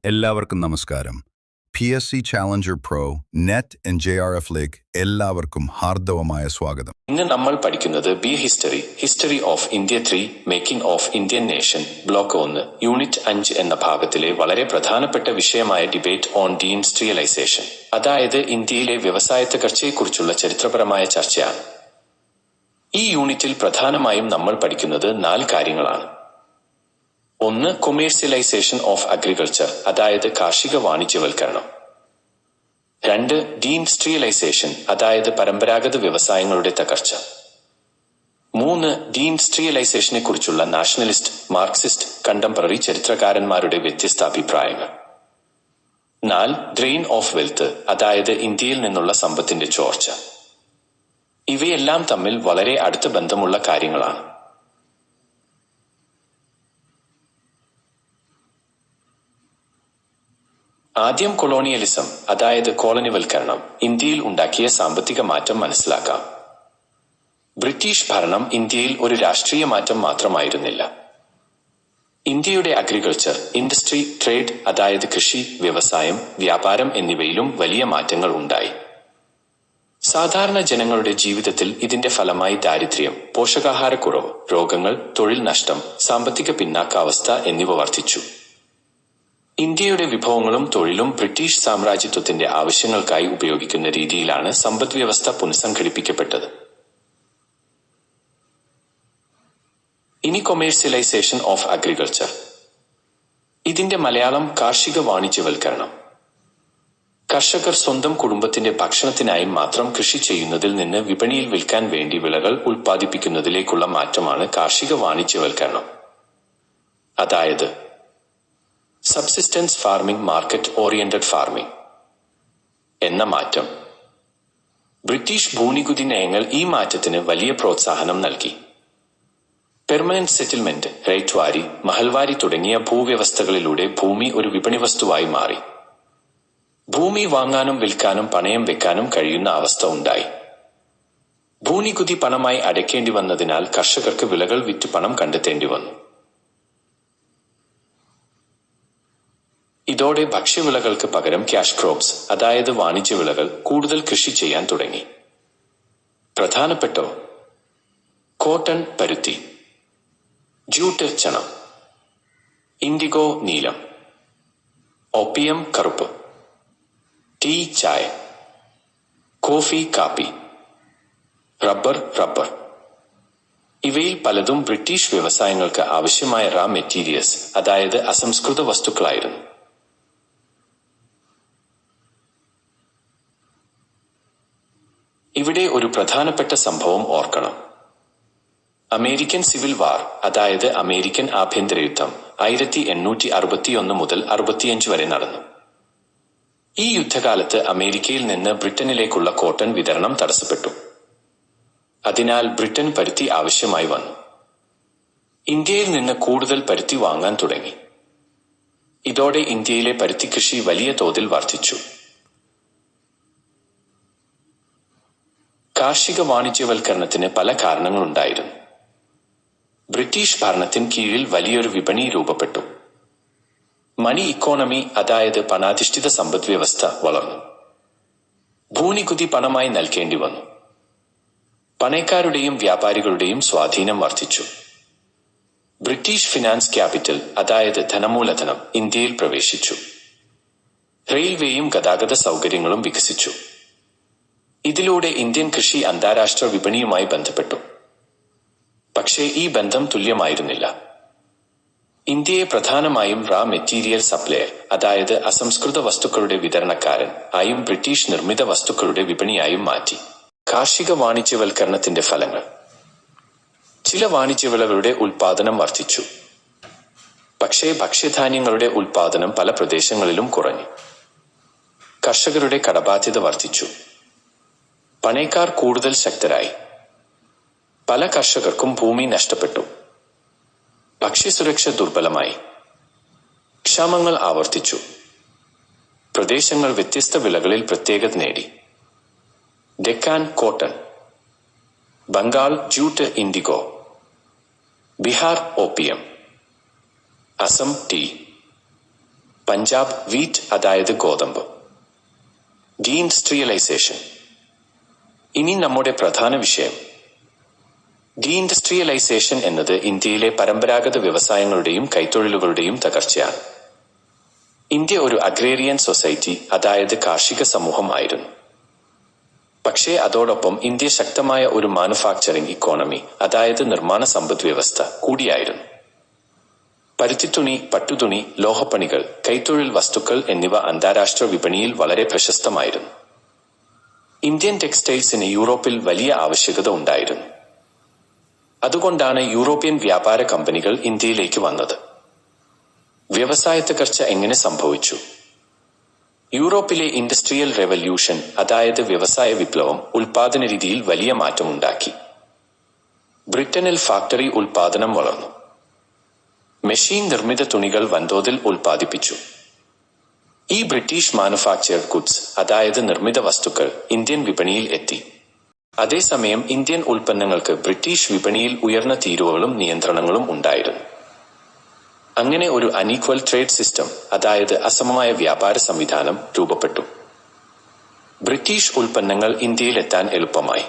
എല്ലാവർക്കും നമസ്കാരം. PSC Challenger Pro, NET and JRF League എല്ലാവർക്കും ഹാർദവമായ സ്വാഗതം. ഇന്ന് നമ്മൾ പഠിക്കുന്നത് history of India 3 making of Indian nation block 1 unit 5 എന്ന ഭാഗത്തിലെ വളരെ പ്രധാനപ്പെട്ട വിഷയമായ ഡിബേറ്റ് ഓൺ ഡീഇൻഡസ്ട്രിയലൈസേഷൻ, അതായത് ഇന്ത്യയിലെ വ്യവസായത്തകർച്ചയെക്കുറിച്ചുള്ള ചരിത്രപരമായ ചർച്ചയാണ്. ഈ യൂണിറ്റിൽ പ്രധാനമായും നമ്മൾ പഠിക്കുന്നത് 4 കാര്യങ്ങളാണ്. 1. കൊമേഴ്സ്യലൈസേഷൻ ഓഫ് അഗ്രികൾച്ചർ, അതായത് കാർഷിക വാണിജ്യവൽക്കരണം. 2. ഡീഇൻഡസ്ട്രിയലൈസേഷൻ, അതായത് പരമ്പരാഗത വ്യവസായങ്ങളുടെ തകർച്ച. 3. ഡീഇൻഡസ്ട്രിയലൈസേഷനെ കുറിച്ചുള്ള നാഷണലിസ്റ്റ്, മാർക്സിസ്റ്റ്, കണ്ടംപററി ചരിത്രകാരന്മാരുടെ വ്യത്യസ്ത അഭിപ്രായങ്ങൾ. 4. ഡ്രെയിൻ ഓഫ് വെൽത്ത്, അതായത് ഇന്ത്യയിൽ നിന്നുള്ള സമ്പത്തിന്റെ ചോർച്ച. ഇവയെല്ലാം തമ്മിൽ വളരെ അടുത്ത ബന്ധമുള്ള കാര്യങ്ങളാണ്. ആദ്യം കൊളോണിയലിസം, അതായത് കോളനിവൽക്കരണം, ഇന്ത്യയിൽ ഉണ്ടാക്കിയ സാമ്പത്തിക മാറ്റം മനസ്സിലാക്കാം. ബ്രിട്ടീഷ് ഭരണം ഇന്ത്യയിൽ ഒരു രാഷ്ട്രീയ മാറ്റം മാത്രമായിരുന്നില്ല. ഇന്ത്യയുടെ അഗ്രികൾച്ചർ, ഇൻഡസ്ട്രി, ട്രേഡ്, അതായത് കൃഷി, വ്യവസായം, വ്യാപാരം എന്നിവയിലും വലിയ മാറ്റങ്ങൾ ഉണ്ടായി. സാധാരണ ജനങ്ങളുടെ ജീവിതത്തിൽ ഇതിന്റെ ഫലമായി ദാരിദ്ര്യം, പോഷകാഹാരക്കുറവ്, രോഗങ്ങൾ, തൊഴിൽ നഷ്ടം, സാമ്പത്തിക പിന്നാക്കാവസ്ഥ എന്നിവ വർദ്ധിച്ചു. ഇന്ത്യയുടെ വിഭവങ്ങളും തൊഴിലും ബ്രിട്ടീഷ് സാമ്രാജ്യത്വത്തിന്റെ ആവശ്യങ്ങൾക്കായി ഉപയോഗിക്കുന്ന രീതിയിലാണ് സമ്പദ്വ്യവസ്ഥ പുനഃസംഘടിപ്പിക്കപ്പെട്ടത്. ഇനി കൊമേഴ്സ്യലൈസേഷൻ ഓഫ് അഗ്രികൾച്ചർ. ഇതിന്റെ മലയാളം കാർഷിക വാണിജ്യവൽക്കരണം. കർഷകർ സ്വന്തം കുടുംബത്തിന്റെ ഭക്ഷണത്തിനായി മാത്രം കൃഷി ചെയ്യുന്നതിൽ നിന്ന് വിപണിയിൽ വിൽക്കാൻ വേണ്ടി വിളകൾ ഉൽപ്പാദിപ്പിക്കുന്നതിലേക്കുള്ള മാറ്റമാണ് കാർഷിക വാണിജ്യവൽക്കരണം. അതായത് subsistence farming, market oriented farming എന്ന മാറ്റം. ബ്രിട്ടീഷ് ഭൂനികുതി നയങ്ങൾ ഈ മാറ്റത്തിന് വലിയ പ്രോത്സാഹനം നൽകി. പെർമനന്റ് സെറ്റിൽമെന്റ്, റൈറ്റ്വാരി, മഹൽവാരി തുടങ്ങിയ ഭൂവ്യവസ്ഥകളിലൂടെ ഭൂമി ഒരു വിപണി വസ്തുവായി മാറി. ഭൂമി വാങ്ങാനും വിൽക്കാനും പണയം വെക്കാനും കഴിയുന്ന അവസ്ഥ ഉണ്ടായി. ഭൂനികുതി പണമായി അടയ്ക്കേണ്ടി വന്നതിനാൽ കർഷകർക്ക് വിളകൾ വിറ്റ് പണം കണ്ടെത്തേണ്ടി വന്നു. ഇതോടെ ഭക്ഷ്യവിളകൾക്ക് പകരം ക്യാഷ് ക്രോപ്സ്, അതായത് വാണിജ്യവിളകൾ, കൂടുതൽ കൃഷി ചെയ്യാൻ തുടങ്ങി. പ്രധാനപ്പെട്ടോ കോട്ടൺ, പരുത്തി, ജൂട്ട്, ചണം, ഇൻഡിഗോ, നീലം, ഓപ്പിയം, കറുപ്പ്, ടീ, ചായ, കോഫി, കാപ്പി, റബ്ബർ. ഇവയിൽ പലതും ബ്രിട്ടീഷ് വ്യവസായങ്ങൾക്ക് ആവശ്യമായ റാ മെറ്റീരിയൽസ്, അതായത് അസംസ്കൃത വസ്തുക്കളായിരുന്നു. ഇവിടെ ഒരു പ്രധാനപ്പെട്ട സംഭവം ഓർക്കണം. അമേരിക്കൻ സിവിൽ വാർ, അതായത് അമേരിക്കൻ ആഭ്യന്തര യുദ്ധം 1861 മുതൽ 65 വരെ നടന്നു. ഈ യുദ്ധകാലത്ത് അമേരിക്കയിൽ നിന്ന് ബ്രിട്ടനിലേക്കുള്ള കോട്ടൺ വിതരണം തടസ്സപ്പെട്ടു. അതിനാൽ ബ്രിട്ടൻ പരുത്തി ആവശ്യമായി വന്നു. ഇന്ത്യയിൽ നിന്ന് കൂടുതൽ പരുത്തി വാങ്ങാൻ തുടങ്ങി. ഇതോടെ ഇന്ത്യയിലെ പരുത്തി കൃഷി വലിയ തോതിൽ വർദ്ധിച്ചു. കാർഷിക വാണിജ്യവൽക്കരണത്തിന് പല കാരണങ്ങളുണ്ടായിരുന്നു. ബ്രിട്ടീഷ് ഭരണത്തിന് കീഴിൽ വലിയൊരു വിപണി രൂപപ്പെട്ടു. മണി ഇക്കോണമി, അതായത് പണാധിഷ്ഠിത സമ്പദ്വ്യവസ്ഥ വളർന്നു. ഭൂനികുതി പണമായി നൽകേണ്ടി വന്നു. പണക്കാരുടെയും വ്യാപാരികളുടെയും സ്വാധീനം വർദ്ധിച്ചു. ബ്രിട്ടീഷ് ഫിനാൻസ് ക്യാപിറ്റൽ, അതായത് ധനമൂലധനം, ഇന്ത്യയിൽ പ്രവേശിച്ചു. റെയിൽവേയും ഗതാഗത സൗകര്യങ്ങളും വികസിച്ചു. ഇതിലൂടെ ഇന്ത്യൻ കൃഷി അന്താരാഷ്ട്ര വിപണിയുമായി ബന്ധപ്പെട്ടു. പക്ഷേ ഈ ബന്ധം തുല്യമായിരുന്നില്ല. ഇന്ത്യയെ പ്രധാനമായും റാ മെറ്റീരിയൽ സപ്ലയർ, അതായത് അസംസ്കൃത വസ്തുക്കളുടെ വിതരണക്കാരൻ ആയും ബ്രിട്ടീഷ് നിർമ്മിത വസ്തുക്കളുടെ വിപണിയായും മാറ്റി. കാർഷിക വാണിജ്യവൽക്കരണത്തിന്റെ ഫലങ്ങൾ. ചില വാണിജ്യവിളകളുടെ ഉൽപാദനം വർദ്ധിച്ചു. പക്ഷേ ഭക്ഷ്യധാന്യങ്ങളുടെ ഉൽപാദനം പല പ്രദേശങ്ങളിലും കുറഞ്ഞു. കർഷകരുടെ കടബാധ്യത വർദ്ധിച്ചു. പണക്കാർ കൂടുതൽ ശക്തരായി. പല കർഷകർക്കും ഭൂമി നഷ്ടപ്പെട്ടു. ഭക്ഷ്യസുരക്ഷ ദുർബലമായി. ക്ഷാമങ്ങൾ ആവർത്തിച്ചു. പ്രദേശങ്ങൾ വ്യത്യസ്ത വിളകളിൽ പ്രത്യേകത നേടി. Deccan cotton, Bengal jute, indigo, Bihar opium, Assam tea, Punjab wheat അതായത് ഗോതമ്പ്. ഡീഇൻഡസ്ട്രിയലൈസേഷൻ. ഇനി നമ്മുടെ പ്രധാന വിഷയം. ഡീഇൻഡസ്ട്രിയലൈസേഷൻ എന്നത് ഇന്ത്യയിലെ പരമ്പരാഗത വ്യവസായങ്ങളുടെയും കൈത്തൊഴിലുകളുടെയും തകർച്ചയാണ്. ഇന്ത്യ ഒരു അഗ്രേറിയൻ സൊസൈറ്റി അതായത് കാർഷിക സമൂഹം ആയിരുന്നു. പക്ഷേ അതോടൊപ്പം ഇന്ത്യ ശക്തമായ ഒരു മാനുഫാക്ചറിംഗ് ഇക്കോണമി അതായത് നിർമ്മാണ സമ്പദ് വ്യവസ്ഥ കൂടിയായിരുന്നു. പരുത്തിത്തുണി, പട്ടുതുണി, ലോഹപ്പണികൾ, കൈത്തൊഴിൽ വസ്തുക്കൾ എന്നിവ അന്താരാഷ്ട്ര വിപണിയിൽ വളരെ പ്രശസ്തമായിരുന്നു. ഇന്ത്യൻ ടെക്സ്റ്റൈൽസിന് യൂറോപ്പിൽ വലിയ ആവശ്യകത ഉണ്ടായിരുന്നു. അതുകൊണ്ടാണ് യൂറോപ്യൻ വ്യാപാര കമ്പനികൾ ഇന്ത്യയിലേക്ക് വന്നത്. വ്യവസായ തകർച്ച എങ്ങനെ സംഭവിച്ചു? യൂറോപ്പിലെ ഇൻഡസ്ട്രിയൽ റെവല്യൂഷൻ അതായത് വ്യവസായ വിപ്ലവം ഉൽപാദന രീതിയിൽ വലിയ മാറ്റമുണ്ടാക്കി. ബ്രിട്ടനിൽ ഫാക്ടറി ഉൽപാദനം വളർന്നു. മെഷീൻ നിർമ്മിത തുണികൾ വൻതോതിൽ ഉൽപ്പാദിപ്പിച്ചു. ഈ ബ്രിട്ടീഷ് മാനുഫാക്ചർഡ് ഗുഡ്സ് അതായത് നിർമ്മിത വസ്തുക്കൾ ഇന്ത്യൻ വിപണിയിൽ എത്തി. അതേസമയം ഇന്ത്യൻ ഉൽപ്പന്നങ്ങൾക്ക് ബ്രിട്ടീഷ് വിപണിയിൽ ഉയർന്ന തീരുവകളും നിയന്ത്രണങ്ങളും ഉണ്ടായിരുന്നു. അങ്ങനെ ഒരു അൺഈക്വൽ ട്രേഡ് സിസ്റ്റം അതായത് അസമമായ വ്യാപാര സംവിധാനം രൂപപ്പെട്ടു. ബ്രിട്ടീഷ് ഉൽപ്പന്നങ്ങൾ ഇന്ത്യയിലെത്താൻ എളുപ്പമായി.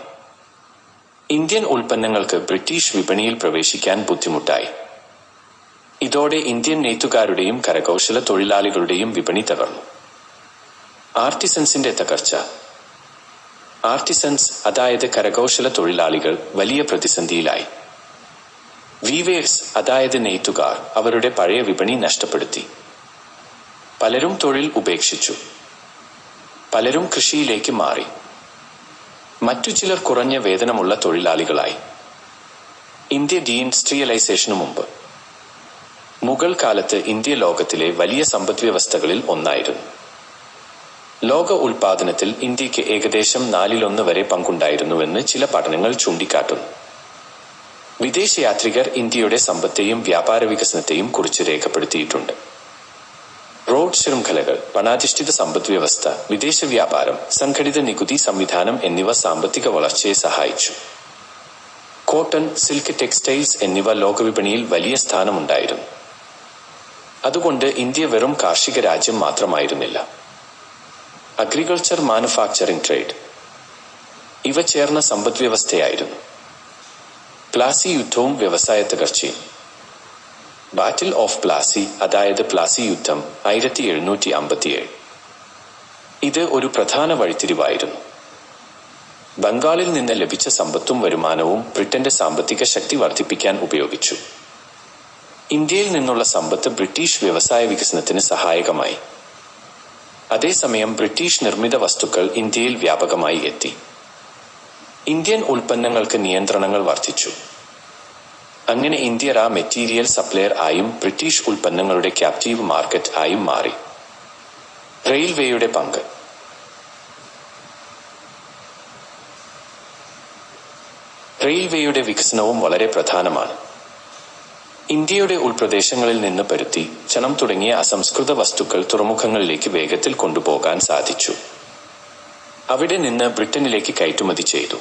ഇന്ത്യൻ ഉൽപ്പന്നങ്ങൾക്ക് ബ്രിട്ടീഷ് വിപണിയിൽ പ്രവേശിക്കാൻ ബുദ്ധിമുട്ടായി. ഇതോടെ ഇന്ത്യൻ നെയ്ത്തുകാരുടെയും കരകൗശല തൊഴിലാളികളുടെയും വിപണി തകർന്നു. ആർട്ടിസൻസിന്റെ തകർച്ച. ആർട്ടിസൻസ് അതായത് കരകൗശല തൊഴിലാളികൾ വലിയ പ്രതിസന്ധിയിലായി. വീവേഴ്സ് അതായത് നെയ്ത്തുകാർ അവരുടെ പഴയ വിപണി നഷ്ടപ്പെടുത്തി. പലരും തൊഴിൽ ഉപേക്ഷിച്ചു. പലരും കൃഷിയിലേക്ക് മാറി. മറ്റു ചിലർ കുറഞ്ഞ വേതനമുള്ള തൊഴിലാളികളായി. ഇന്ത്യ ഡീഇൻഡസ്ട്രിയലൈസേഷനു മുമ്പ്. മുഗൾ കാലത്ത് ഇന്ത്യ ലോകത്തിലെ വലിയ സമ്പദ്വ്യവസ്ഥകളിൽ ഒന്നായിരുന്നു. ലോക ഉൽപാദനത്തിൽ ഇന്ത്യക്ക് ഏകദേശം 1/4 വരെ പങ്കുണ്ടായിരുന്നുവെന്ന് ചില പഠനങ്ങൾ ചൂണ്ടിക്കാട്ടുന്നു. വിദേശയാത്രികർ ഇന്ത്യയുടെ സമ്പത്തെയും വ്യാപാര വികസനത്തെയും കുറിച്ച് രേഖപ്പെടുത്തിയിട്ടുണ്ട്. റോഡ് ശൃംഖലകൾ, പണാധിഷ്ഠിത സമ്പദ്വ്യവസ്ഥ, വിദേശ വ്യാപാരം, സംഘടിത നികുതി സംവിധാനം എന്നിവ സാമ്പത്തിക വളർച്ചയെ സഹായിച്ചു. കോട്ടൺ, സിൽക്ക്, ടെക്സ്റ്റൈൽസ് എന്നിവ ലോകവിപണിയിൽ വലിയ സ്ഥാനമുണ്ടായിരുന്നു. അതുകൊണ്ട് ഇന്ത്യ വെറും കാർഷിക രാജ്യം മാത്രമായിരുന്നില്ല. അഗ്രികൾച്ചർ, മാനുഫാക്ചറിംഗ്, ട്രേഡ് ഇവ ചേർന്ന സമ്പദ്വ്യവസ്ഥയായിരുന്നു. പ്ലാസി യുദ്ധവും വ്യവസായ തകർച്ചയും. ബാറ്റിൽ ഓഫ് പ്ലാസി അതായത് പ്ലാസി യുദ്ധം 1757. ഇത് ഒരു പ്രധാന വഴിത്തിരിവായിരുന്നു. ബംഗാളിൽ നിന്ന് ലഭിച്ച സമ്പത്തും വരുമാനവും ബ്രിട്ടന്റെ സാമ്പത്തിക ശക്തി വർദ്ധിപ്പിക്കാൻ ഉപയോഗിച്ചു. ഇന്ത്യയിൽ നിന്നുള്ള സമ്പത്ത് ബ്രിട്ടീഷ് വ്യവസായ വികസനത്തിന് സഹായകമായി. അതേസമയം ബ്രിട്ടീഷ് നിർമ്മിത വസ്തുക്കൾ ഇന്ത്യയിൽ വ്യാപകമായി എത്തി. ഇന്ത്യൻ ഉൽപ്പന്നങ്ങൾക്ക് നിയന്ത്രണങ്ങൾ വർദ്ധിച്ചു. അങ്ങനെ ഇന്ത്യ റാ മെറ്റീരിയൽ സപ്ലയർ ആയും ബ്രിട്ടീഷ് ഉൽപ്പന്നങ്ങളുടെ ക്യാപ്റ്റീവ് മാർക്കറ്റ് ആയും മാറി. റെയിൽവേയുടെ പങ്ക്. റെയിൽവേയുടെ വികസനവും വളരെ പ്രധാനമാണ്. ഇന്ത്യയുടെ ഉൾപ്രദേശങ്ങളിൽ നിന്ന് പരുത്തി, ചണം തുടങ്ങിയ അസംസ്കൃത വസ്തുക്കൾ തുറമുഖങ്ങളിലേക്ക് വേഗത്തിൽ കൊണ്ടുപോകാൻ സാധിച്ചു. അവിടെ നിന്ന് ബ്രിട്ടനിലേക്ക് കയറ്റുമതി ചെയ്തു.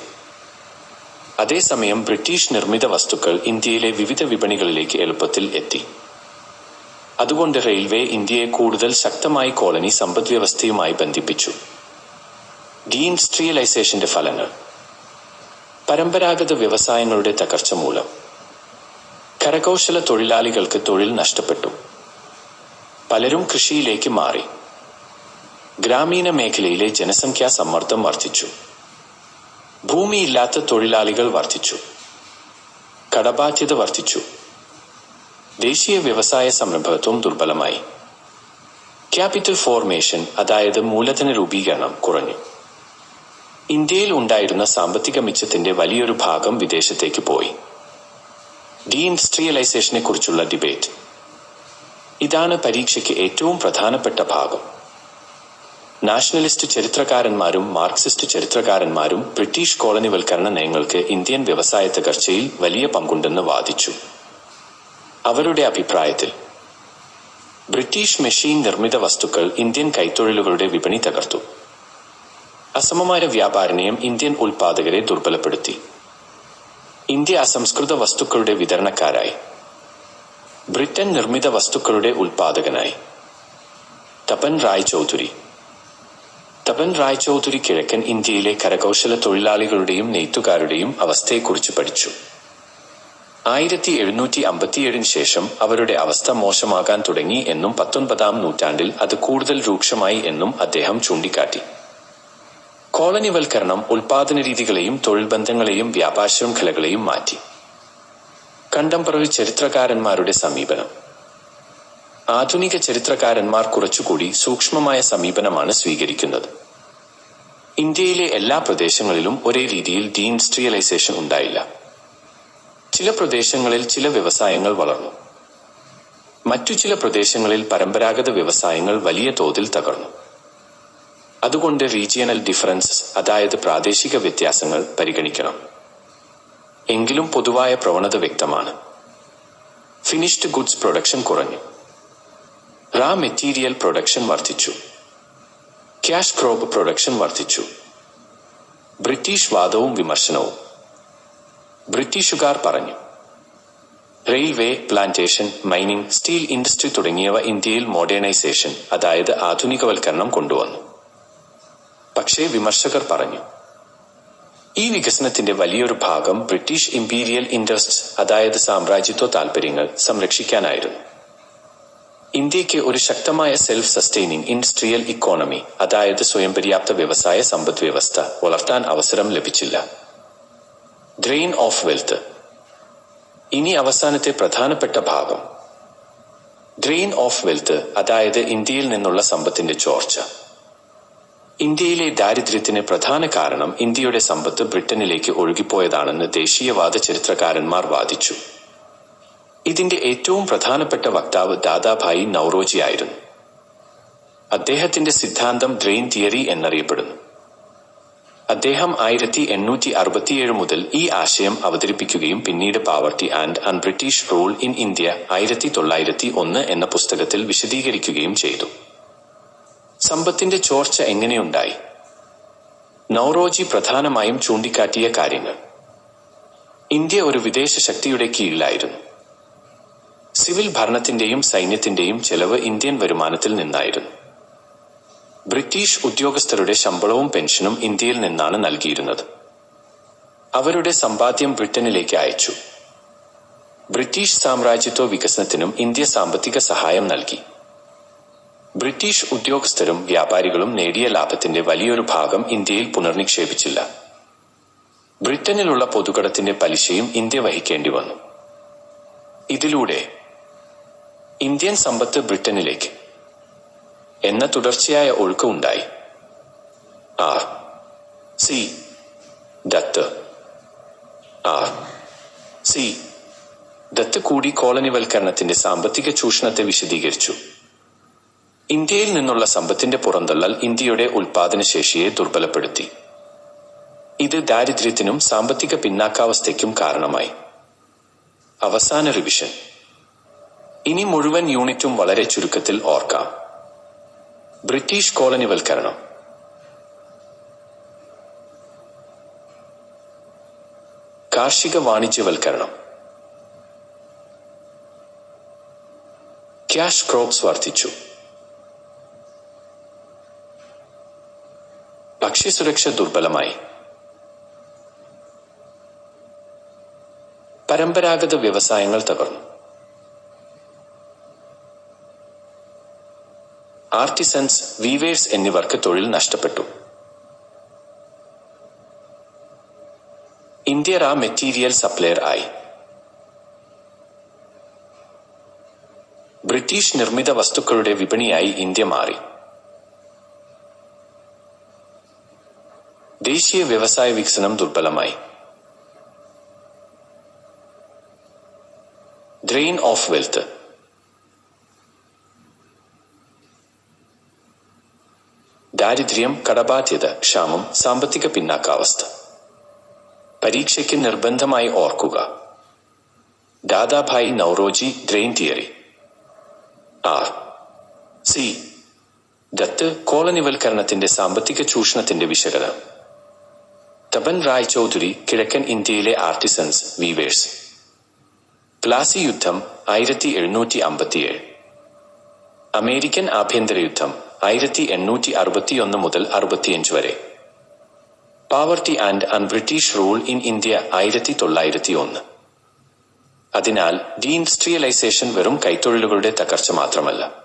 അതേസമയം ബ്രിട്ടീഷ് നിർമ്മിത വസ്തുക്കൾ ഇന്ത്യയിലെ വിവിധ വിപണികളിലേക്ക് എളുപ്പത്തിൽ എത്തി. അതുകൊണ്ട് റെയിൽവേ ഇന്ത്യയെ കൂടുതൽ ശക്തമായി കോളനി സമ്പദ്വ്യവസ്ഥയുമായി ബന്ധിപ്പിച്ചു. ഡീഇൻഡസ്ട്രിയലൈസേഷന്റെ ഫലങ്ങൾ. പരമ്പരാഗത വ്യവസായങ്ങളുടെ തകർച്ച മൂലം കരകൗശല തൊഴിലാളികൾക്ക് തൊഴിൽ നഷ്ടപ്പെട്ടു. പലരും കൃഷിയിലേക്ക് മാറി. ഗ്രാമീണ മേഖലയിലെ ജനസംഖ്യാ സമ്മർദ്ദം വർദ്ധിച്ചു. ഭൂമിയില്ലാത്ത തൊഴിലാളികൾ വർദ്ധിച്ചു. കടബാധ്യത വർദ്ധിച്ചു. ദേശീയ വ്യവസായ സംരംഭകത്വം ദുർബലമായി. ക്യാപിറ്റൽ ഫോർമേഷൻ അതായത് മൂലധന രൂപീകരണം കുറഞ്ഞു. ഇന്ത്യയിൽ ഉണ്ടായിരുന്ന സാമ്പത്തിക മിച്ചത്തിന്റെ വലിയൊരു ഭാഗം വിദേശത്തേക്ക് പോയി. ഡീഇൻഡസ്ട്രിയലൈസേഷനെ കുറിച്ചുള്ള ഡിബേറ്റ്. ഇതാണ് പരീക്ഷയ്ക്ക് ഏറ്റവും പ്രധാനപ്പെട്ട ഭാഗം. നാഷണലിസ്റ്റ് ചരിത്രകാരന്മാരും മാർക്സിസ്റ്റ് ചരിത്രകാരന്മാരും ബ്രിട്ടീഷ് കോളനിവൽക്കരണ നയങ്ങൾക്ക് ഇന്ത്യൻ വ്യവസായ തകർച്ചയിൽ വലിയ പങ്കുണ്ടെന്ന് വാദിച്ചു. അവരുടെ അഭിപ്രായത്തിൽ ബ്രിട്ടീഷ് മെഷീൻ നിർമ്മിത വസ്തുക്കൾ ഇന്ത്യൻ കൈത്തൊഴിലുകളുടെ വിപണി തകർത്തു. അസമമായ വ്യാപാര നയം ഇന്ത്യൻ ഉൽപ്പാദകരെ ദുർബലപ്പെടുത്തി. ഇന്ത്യ അസംസ്കൃത വസ്തുക്കളുടെ വിതരണക്കാരായി. ബ്രിട്ടൻ നിർമ്മിത വസ്തുക്കളുടെ ഉൽപ്പാദകനായി. തപൻ റായ് ചൗധുരി. തപൻ റായ് ചൗധുരി കിഴക്കൻ ഇന്ത്യയിലെ കരകൗശല തൊഴിലാളികളുടെയും നെയ്ത്തുകാരുടെയും അവസ്ഥയെക്കുറിച്ച് പഠിച്ചു. 1757 ശേഷം അവരുടെ അവസ്ഥ മോശമാകാൻ തുടങ്ങി എന്നും 19-ാം നൂറ്റാണ്ടിൽ അത് കൂടുതൽ രൂക്ഷമായി എന്നും അദ്ദേഹം ചൂണ്ടിക്കാട്ടി. കോളനിവൽക്കരണം ഉൽപാദനരീതികളെയും തൊഴിൽ ബന്ധങ്ങളെയും വ്യാപാര ശൃംഖലകളെയും മാറ്റി. കണ്ടംപററി ചരിത്രകാരന്മാരുടെ സമീപനം. ആധുനിക ചരിത്രകാരന്മാർ കുറച്ചുകൂടി സൂക്ഷ്മമായ സമീപനമാണ് സ്വീകരിക്കുന്നത്. ഇന്ത്യയിലെ എല്ലാ പ്രദേശങ്ങളിലും ഒരേ രീതിയിൽ ഡീഇൻഡസ്ട്രിയലൈസേഷൻ ഉണ്ടായില്ല. ചില പ്രദേശങ്ങളിൽ ചില വ്യവസായങ്ങൾ വളർന്നു. മറ്റു ചില പ്രദേശങ്ങളിൽ പരമ്പരാഗത വ്യവസായങ്ങൾ വലിയ തോതിൽ തകർന്നു. അതുകൊണ്ട് റീജിയണൽ ഡിഫറൻസസ്, അതായത് പ്രാദേശിക വ്യത്യാസങ്ങൾ പരിഗണിക്കണം. എങ്കിലും പൊതുവായ പ്രവണത വ്യക്തമാണ്. ഫിനിഷ്ഡ് ഗുഡ്സ് പ്രൊഡക്ഷൻ കുറഞ്ഞു. റാ മെറ്റീരിയൽ പ്രൊഡക്ഷൻ വർദ്ധിച്ചു. ക്യാഷ് ക്രോപ്പ് പ്രൊഡക്ഷൻ വർദ്ധിച്ചു. ബ്രിട്ടീഷ് വാദവും വിമർശനവും. ബ്രിട്ടീഷുകാർ പറഞ്ഞു. Railway, plantation, mining, steel industry തുടങ്ങിയവ ഇന്ത്യയിൽ മോഡേണൈസേഷൻ, അതായത് ആധുനികവൽക്കരണം കൊണ്ടുവന്നു. പക്ഷേ വിമർശകർ പറഞ്ഞു, ഈ വികസനത്തിന്റെ വലിയൊരു ഭാഗം ബ്രിട്ടീഷ് ഇംപീരിയൽ ഇൻട്രസ്റ്റ്സ്, അതായത് സാമ്രാജ്യത്വ താൽപര്യങ്ങൾ സംരക്ഷിക്കാനായിരുന്നു. ഇന്ത്യക്ക് ഒരു ശക്തമായ സെൽഫ് സസ്റ്റെയിനിങ് ഇൻഡസ്ട്രിയൽ ഇക്കോണമി, അതായത് സ്വയം പര്യാപ്ത വ്യവസായ സമ്പദ് വ്യവസ്ഥ വളർത്താൻ അവസരം ലഭിച്ചില്ല. Drain of wealth. ഇനി അവസാനത്തെ പ്രധാനപ്പെട്ട ഭാഗം. ഡ്രെയിൻ ഓഫ് വെൽത്ത്, അതായത് ഇന്ത്യയിൽ നിന്നുള്ള സമ്പത്തിന്റെ ചോർച്ച. ഇന്ത്യയിലെ ദാരിദ്ര്യത്തിന് പ്രധാന കാരണം ഇന്ത്യയുടെ സമ്പത്ത് ബ്രിട്ടനിലേക്ക് ഒഴുകിപ്പോയതാണെന്ന് ദേശീയവാദ ചരിത്രകാരന്മാർ വാദിച്ചു. ഇതിന്റെ ഏറ്റവും പ്രധാനപ്പെട്ട വക്താവ് ദാദാഭായി നൗറോജി ആയിരുന്നു. അദ്ദേഹത്തിന്റെ സിദ്ധാന്തം ഡ്രെയിൻ തിയറി എന്നറിയപ്പെടുന്നു. അദ്ദേഹം 1867 മുതൽ ഈ ആശയം അവതരിപ്പിക്കുകയും പിന്നീട് Pavaratty and un-British rule in India 1901 എന്ന പുസ്തകത്തിൽ വിശദീകരിക്കുകയും ചെയ്തു. സമ്പത്തിന്റെ ചോർച്ച എങ്ങനെയുണ്ടായി? നൗറോജി പ്രധാനമായും ചൂണ്ടിക്കാട്ടിയ കാര്യങ്ങൾ. ഇന്ത്യ ഒരു വിദേശ ശക്തിയുടെ കീഴിലായിരുന്നു. സിവിൽ ഭരണത്തിന്റെയും സൈന്യത്തിന്റെയും ചെലവ് ഇന്ത്യൻ വരുമാനത്തിൽ നിന്നായിരുന്നു. ബ്രിട്ടീഷ് ഉദ്യോഗസ്ഥരുടെ ശമ്പളവും പെൻഷനും ഇന്ത്യയിൽ നിന്നാണ് നൽകിയിരുന്നത്. അവരുടെ സമ്പാദ്യം ബ്രിട്ടനിലേക്ക് അയച്ചു. ബ്രിട്ടീഷ് സാമ്രാജ്യത്വ വികസനത്തിനും ഇന്ത്യ സാമ്പത്തിക സഹായം നൽകി. ബ്രിട്ടീഷ് ഉദ്യോഗസ്ഥരും വ്യാപാരികളും നേടിയ ലാഭത്തിന്റെ വലിയൊരു ഭാഗം ഇന്ത്യയിൽ പുനർനിക്ഷേപിച്ചില്ല. ബ്രിട്ടനിലുള്ള പൊതുകടത്തിന്റെ പലിശയും ഇന്ത്യ വഹിക്കേണ്ടി വന്നു. ഇതിലൂടെ ഇന്ത്യൻ സമ്പത്ത് ബ്രിട്ടനിലേക്ക് എന്ന തുടർച്ചയായ ഒഴുക്ക് ഉണ്ടായി. R C Dutt. R C Dutt കൂടി കോളനിവൽക്കരണത്തിന്റെ സാമ്പത്തിക ചൂഷണത്തെ വിശദീകരിച്ചു. ഇന്ത്യയിൽ നിന്നുള്ള സമ്പത്തിന്റെ പുറന്തള്ളൽ ഇന്ത്യയുടെ ഉൽപാദനശേഷിയെ ദുർബലപ്പെടുത്തി. ഇത് ദാരിദ്ര്യത്തിനും സാമ്പത്തിക പിന്നാക്കാവസ്ഥയ്ക്കും കാരണമായി. അവസാന റിവിഷൻ. ഇനി മുഴുവൻ യൂണിറ്റും വളരെ ചുരുക്കത്തിൽ ഓർക്കാം. ബ്രിട്ടീഷ് കോളനിവൽക്കരണം. കാർഷിക വാണിജ്യവൽക്കരണം. ക്യാഷ് ക്രോപ്സ് വർദ്ധിച്ചു. ഭക്ഷ്യസുരക്ഷ ദുർബലമായി. പരമ്പരാഗത വ്യവസായങ്ങൾ തകർന്നു. ആർട്ടിസൻസ്, വീവേഴ്സ് എന്നിവർക്ക് തൊഴിൽ നഷ്ടപ്പെട്ടു. ഇന്ത്യ റാ മെറ്റീരിയൽ സപ്ലയർ ആയി. ബ്രിട്ടീഷ് നിർമ്മിത വസ്തുക്കളുടെ വിപണിയായി ഇന്ത്യ മാറി. ദേശീയ വ്യവസായ വികസനം ദുർബലമായി. Drain of wealth. ദാരിദ്ര്യം, കടബാധ്യത, ക്ഷാമം, സാമ്പത്തിക പിന്നാക്കാവസ്ഥ. പരീക്ഷയ്ക്ക് നിർബന്ധമായി ഓർക്കുക. Dadabhai Naoroji, drain theory. R C Dutt, കോളനിവൽക്കരണത്തിന്റെ സാമ്പത്തിക ചൂഷണത്തിന്റെ വിശകലനം. തപൻ റായ് ചൗധുരി, കിഴക്കൻ ഇന്ത്യയിലെ ആർട്ടിസൻസ്, വീവേഴ്സ്. പ്ലാസി യുദ്ധം 1757. അമേരിക്കൻ ആഭ്യന്തര യുദ്ധം 1861 മുതൽ 65 വരെ. Pavaratty and British rule in India 1901. അതിനാൽ ഡീഇൻഡസ്ട്രിയലൈസേഷൻ വെറും കൈത്തൊഴിലുകളുടെ തകർച്ച മാത്രമല്ല.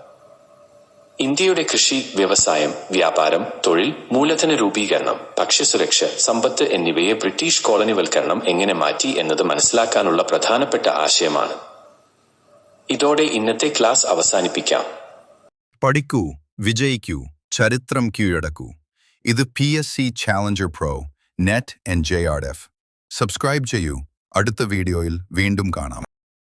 ഇന്ത്യയുടെ കൃഷി, വ്യവസായം, വ്യാപാരം, തൊഴിൽ, മൂലധന രൂപീകരണം, ഭക്ഷ്യസുരക്ഷ, സമ്പത്ത് എന്നിവയെ ബ്രിട്ടീഷ് കോളനിവൽക്കരണം എങ്ങനെ മാറ്റി എന്നത് മനസ്സിലാക്കാനുള്ള പ്രധാനപ്പെട്ട ആശയമാണ്. ഇതോടെ ഇന്നത്തെ ക്ലാസ് അവസാനിപ്പിക്കാം. പഠിക്കൂ, വിജയിക്കൂ, ചരിത്രം കീഴടക്കൂ. ഇത് PSC Challenger pro, net and JRF. Subscribe ചെയ്യൂ. അടുത്ത വീഡിയോയിൽ വീണ്ടും കാണാം.